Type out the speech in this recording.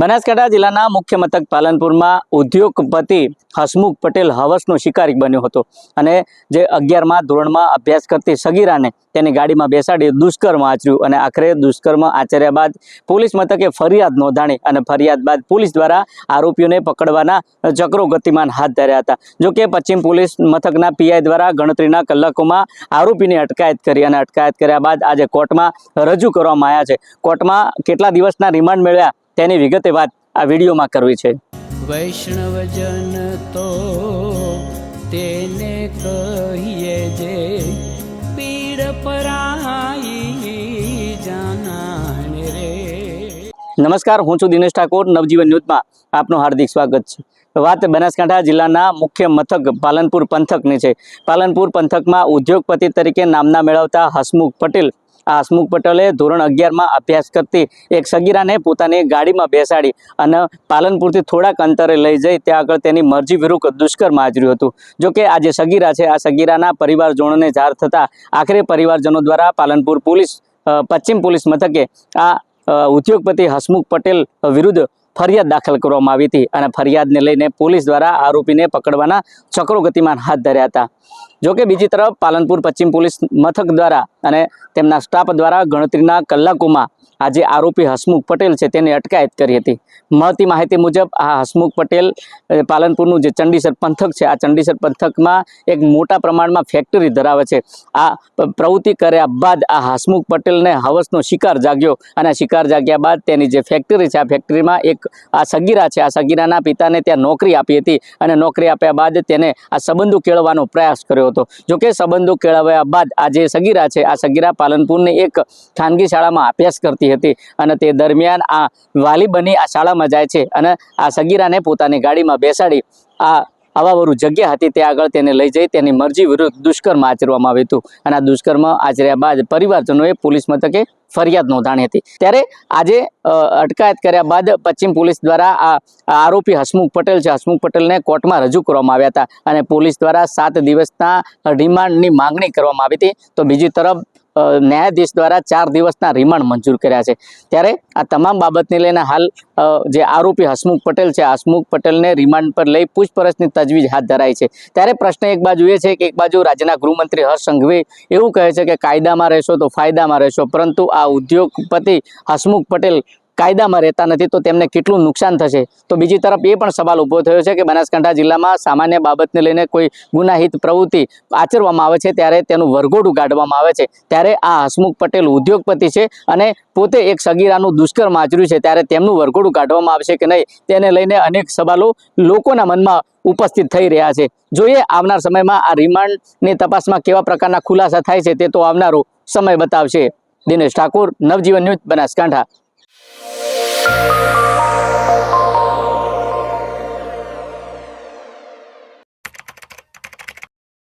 બનાસકાંઠા જિલ્લાના મુખ્ય મથક પાલનપુરમાં ઉદ્યોગપતિ હસમુખ પટેલ હવસનો શિકારી બન્યો હતો અને જે 11મા ધોરણમાં અભ્યાસ કરતી સગીરાને તેની ગાડીમાં બેસાડી દુષ્કર્મ આચર્યું અને આખરે દુષ્કર્મ આચર્યા બાદ પોલીસ મથકે ફરિયાદ નોંધાણી અને ફરિયાદ બાદ પોલીસ દ્વારા આરોપીઓને પકડવાના ચક્રો ગતિમાન હાથ ધર્યા હતા। જો કે પશ્ચિમ પોલીસ મથકના પીઆઈ દ્વારા ગણતરીના કલાકોમાં આરોપીની અટકાયત કરી અને અટકાયત કર્યા બાદ આજે કોર્ટમાં રજૂ કરવામાં આવ્યા છે। કોર્ટમાં કેટલા દિવસના રિમાન્ડ મળ્યા તેની વિગતે વાત આ વિડીયોમાં કરવી છે। વૈષ્ણવજન તો તેને કહીએ જે પીડ પરાઈ જાનાને રે। નમસ્કાર, હું છું દિનેશ ઠાકોર। નવજીવન ન્યૂઝમાં આપનું હાર્દિક સ્વાગત છે। વાત બનાસકાંઠા જિલ્લાના મુખ્ય મથક પાલનપુર પંથકની છે। પાલનપુર પંથકમાં ઉદ્યોગપતિ તરીકે નામના મેળવતા હસમુખ પટેલ હસમુખ પટેલે ધોરણ 11માં અભ્યાસ કરતી એક સગીરાને પોતાની ગાડીમાં બેસાડી અને પાલનપુરથી થોડાક અંતરે લઈ જઈ ત્યાં આગળ તેની મરજી વિરુદ્ધ દુષ્કર્મ આચર્યું હતું। જો કે આ જે સગીરા છે આ સગીરાના પરિવારજનોને જાણ થતાં આખરે પરિવારજનો દ્વારા પાલનપુર પોલીસ પશ્ચિમ પોલીસ મથકે આ ઉદ્યોગપતિ હસમુખ પટેલ વિરુદ્ધ ફરિયાદ દાખલ કરવામાં આવી હતી અને ફરિયાદને લઈને પોલીસ દ્વારા આરોપીને પકડવાના ચક્રો ગતિમાન હાથ ધર્યા હતા। જો કે બીજી તરફ પાલનપુર પશ્ચિમ પોલીસ મથક દ્વારા અને તેમના સ્ટાફ દ્વારા ગણતરીના કલાકોમાં આજે આરોપી હસમુખ પટેલ છે તેની અટકાયત કરી હતી। મળતી માહિતી મુજબ આ હસમુખ પટેલ પાલનપુરનું જે ચંડીસર પંથક છે આ ચંડીસર પંથકમાં એક મોટા પ્રમાણમાં ફેક્ટરી ધરાવે છે। આ પ્રવૃત્તિ કર્યા બાદ આ હસમુખ પટેલને હવસનો શિકાર જાગ્યો અને શિકાર જાગ્યા બાદ તેની જે ફેક્ટરી છે આ ફેક્ટરીમાં એક આ સગીરા છે આ સગીરાના પિતાને ત્યાં નોકરી આપી હતી અને નોકરી આપ્યા બાદ તેને આ સંબંધો કેળવવાનો પ્રયાસ કર્યો હતો। જો કે સંબંધો કેળવ્યા બાદ આ જે સગીરા છે આ સગીરા પાલનપુરની એક ખાનગી શાળામાં અભ્યાસ કરતી હતી અને તે દરમિયાન આ વાલી બની આ શાળામાં જાય છે અને આ સગીરાને પોતાની ગાડીમાં બેસાડી આ અવાવરું જગ્યા હતી ત્યાં આગળ તેને લઈ જઈ તેની મરજી વિરુદ્ધ દુષ્કર્મ આચરવામાં આવ્યું હતું અને આ દુષ્કર્મ આચર્યા બાદ પરિવારજનોએ પોલીસ મથકે ફરિયાદ નોંધાણી હતી। ત્યારે આજે અટકાયત કર્યા બાદ પશ્ચિમ પોલીસ દ્વારા આ આરોપી હસમુખ પટેલ છે હસમુખ પટેલને કોર્ટમાં રજૂ કરવામાં આવ્યા હતા અને પોલીસ દ્વારા 7 દિવસના રિમાન્ડની માંગણી કરવામાં આવી હતી। તો બીજી તરફ ન્યાયાધીશ દ્વારા 4 દિવસના રિમાન્ડ મંજૂર કર્યા છે। ત્યારે આ તમામ બાબતને લઈને હાલ જે આરોપી હસમુખ પટેલ છે હસમુખ પટેલને રિમાન્ડ પર લઈ પૂછપરછની તજવીજ હાથ ધરાઈ છે। ત્યારે પ્રશ્ન એક બાજુ એ છે કે એક બાજુ રાજ્યના ગૃહમંત્રી હર્ષ સંઘવી એવું કહે છે કે કાયદામાં રહેશો તો ફાયદામાં રહેશો, પરંતુ આ ઉદ્યોગપતિ હસમુખ પટેલ કાયદામાં રહેતા નથી તો તેમને કેટલું નુકસાન થશે। તો બીજી તરફ એ પણ સવાલ ઊભો થયો છે કે બનાસકાંઠા જિલ્લામાં સામાન્ય બાબતને લઈને કોઈ ગુનાહિત પ્રવૃત્તિ આચરવામાં આવે છે ત્યારે તેનું વરઘોડું કાઢવામાં આવે છે। ત્યારે આ હસમુખ પટેલ ઉદ્યોગપતિ છે અને પોતે એક સગીરાનું દુષ્કર્મ આચર્યું છે ત્યારે તેમનું વરઘોડું કાઢવામાં આવશે કે નહીં તેને લઈને અનેક સવાલો લોકોના મનમાં ઉપસ્થિત થઈ રહ્યા છે। જોઈએ આવનાર સમયમાં આ રિમાન્ડની તપાસમાં કેવા પ્રકારના ખુલાસા થાય છે તે તો આવનારો સમય બતાવશે। દિનેશ ઠાકોર, નવજીવન ન્યૂઝ, બનાસકાંઠા।